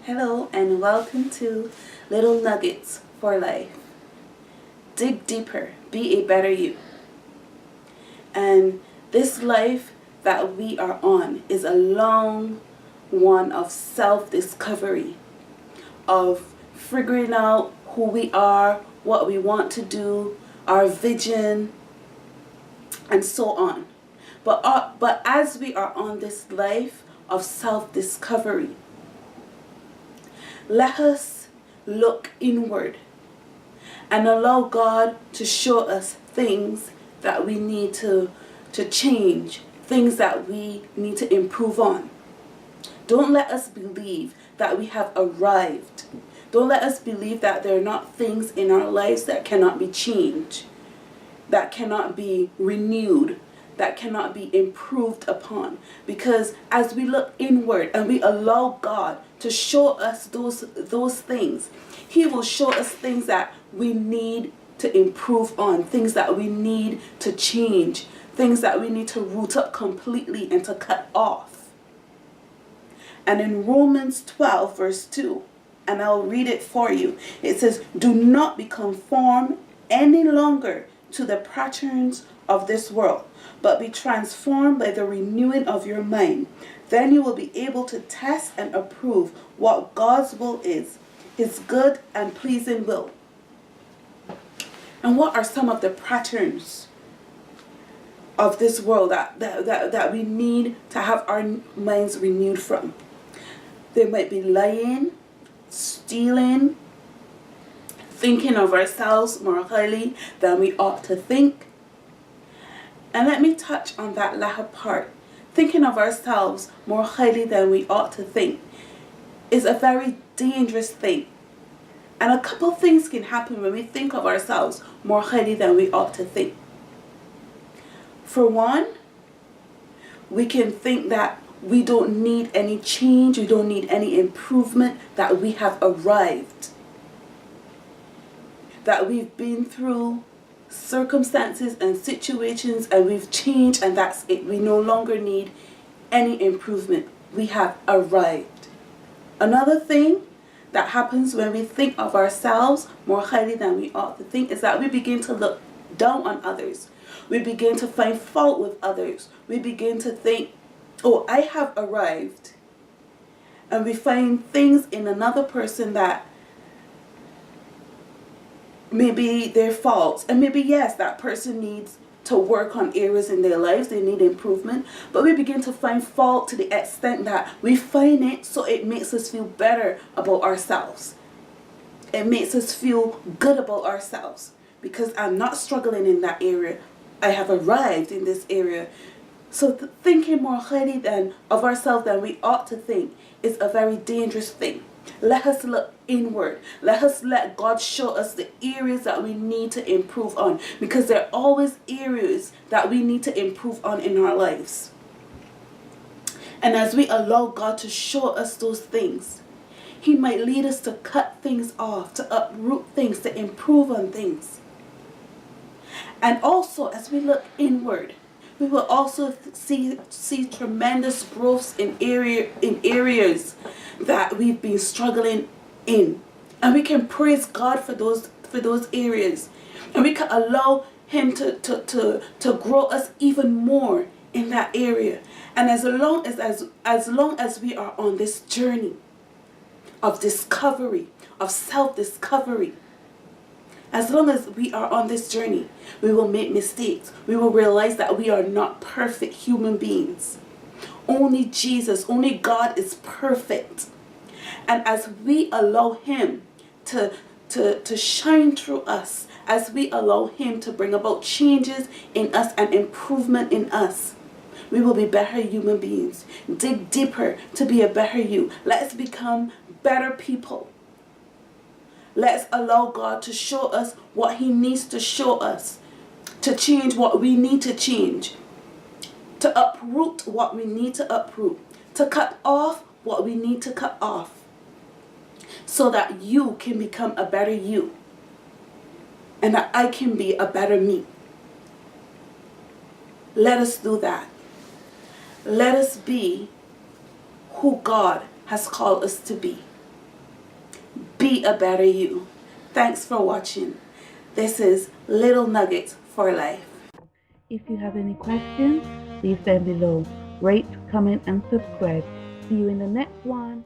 Hello and welcome to Little Nuggets for Life. Dig deeper, be a better you. And this life that we are on is a long one of self-discovery, of figuring out who we are, what we want to do, our vision, and so on. But as we are on this life of self-discovery, let us look inward and allow God to show us things that we need to change, things that we need to improve on. Don't let us believe that we have arrived. Don't let us believe that there are not things in our lives that cannot be changed, that cannot be renewed, that cannot be improved upon. Because as we look inward and we allow God to show us those things, He will show us things that we need to improve on, things that we need to change, things that we need to root up completely and to cut off. And in Romans 12 verse 2, and I'll read it for you, it says, "Do not be conformed any longer to the patterns of this world, but be transformed by the renewing of your mind. Then you will be able to test and approve what God's will is, His good and pleasing will." And what are some of the patterns of this world that we need to have our minds renewed from? There might be lying, stealing, thinking of ourselves more highly than we ought to think. And let me touch on that latter part. Thinking of ourselves more highly than we ought to think is a very dangerous thing. And a couple of things can happen when we think of ourselves more highly than we ought to think. For one, we can think that we don't need any change, we don't need any improvement, that we have arrived, that we've been through circumstances and situations and we've changed and that's it. We no longer need any improvement. We have arrived. Another thing that happens when we think of ourselves more highly than we ought to think is that we begin to look down on others. We begin to find fault with others. We begin to think, oh, I have arrived. And we find things in another person that maybe their faults, and maybe yes, that person needs to work on areas in their lives, they need improvement, but we begin to find fault to the extent that we find it so it makes us feel better about ourselves. It makes us feel good about ourselves because I'm not struggling in that area. I have arrived in this area. So thinking more highly of ourselves than we ought to think is a very dangerous thing. Let us look inward. Let us let God show us the areas that we need to improve on, because there are always areas that we need to improve on in our lives. And as we allow God to show us those things, He might lead us to cut things off, to uproot things, to improve on things. And also, as we look inward, we will also see tremendous growths in areas that we've been struggling in, and we can praise God for those areas, and we can allow Him to grow us even more in that area. And as long as we are on this journey of discovery, of self-discovery, as long as we are on this journey, we will make mistakes. We will realize that we are not perfect human beings. Only Jesus, only God is perfect. And as we allow Him to shine through us, as we allow Him to bring about changes in us and improvement in us, we will be better human beings. Dig deeper to be a better you. Let's become better people. Let's allow God to show us what He needs to show us, to change what we need to change, to uproot what we need to uproot, to cut off what we need to cut off, so that you can become a better you, and that I can be a better me. Let us do that. Let us be who God has called us to be. Be a better you. Thanks for watching. This is Little Nuggets for Life. If you have any questions, leave them below. Rate, comment, and subscribe. See you in the next one.